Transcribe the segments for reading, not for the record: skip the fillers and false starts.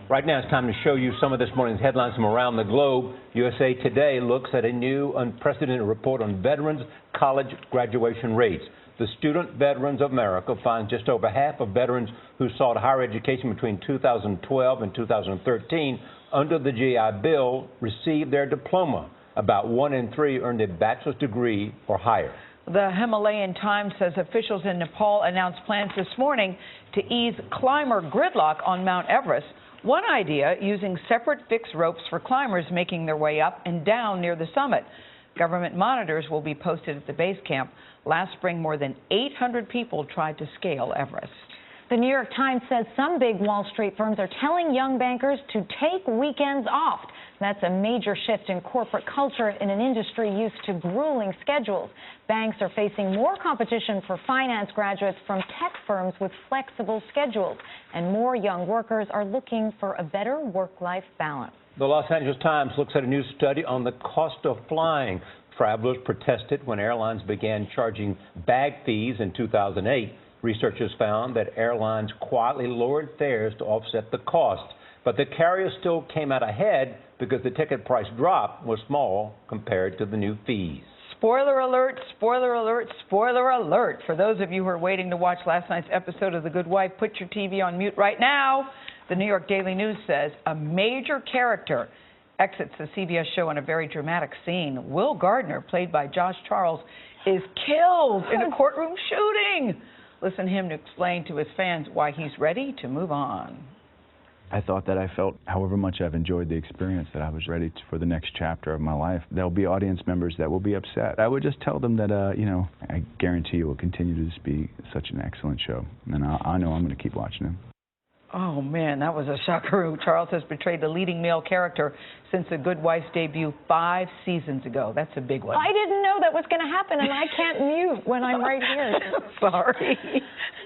Right now it's time to show you some of this morning's headlines from around the globe. USA Today looks at a new unprecedented report on veterans' college graduation rates. The Student Veterans of America finds just over half of veterans who sought higher education between 2012 and 2013 under the GI Bill received their diploma. About 1 in 3 earned a bachelor's degree or higher. The Himalayan Times says officials in Nepal announced plans this morning to ease climber gridlock on Mount Everest. One idea, using separate fixed ropes for climbers making their way up and down near the summit. Government monitors will be posted at the base camp. Last spring, more than 800 people tried to scale Everest. The New York Times says some big Wall Street firms are telling young bankers to take weekends off. That's a major shift in corporate culture in an industry used to grueling schedules. Banks are facing more competition for finance graduates from tech firms with flexible schedules, and more young workers are looking for a better work-life balance. The Los Angeles Times looks at a new study on the cost of flying. Travelers protested when airlines began charging bag fees in 2008. Researchers found that airlines quietly lowered fares to offset the cost, but the carriers still came out ahead because the ticket price drop was small compared to the new fees. Spoiler alert, spoiler alert, spoiler alert. For those of you who are waiting to watch last night's episode of The Good Wife, put your TV on mute right now. The New York Daily News says a major character exits the CBS show in a very dramatic scene. Will Gardner, played by Josh Charles, is killed in a courtroom shooting. Listen to him to explain to his fans why he's ready to move on. I thought that I felt, however much I've enjoyed the experience, that I was ready for the next chapter of my life. There'll be audience members that will be upset. I would just tell them that, I guarantee it will continue to just be such an excellent show. And I know I'm going to keep watching it. Oh, man, that was a shocker. Charles has portrayed the leading male character since The Good Wife's debut 5 seasons ago. That's a big one. I didn't know that was going to happen, and I can't mute when I'm right here. Sorry.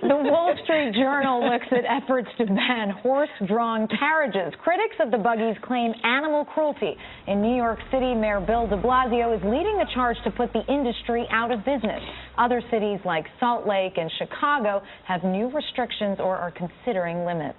The Wall Street Journal looks at efforts to ban horse-drawn carriages. Critics of the buggies claim animal cruelty. In New York City, Mayor Bill de Blasio is leading the charge to put the industry out of business. Other cities like Salt Lake and Chicago have new restrictions or are considering limits.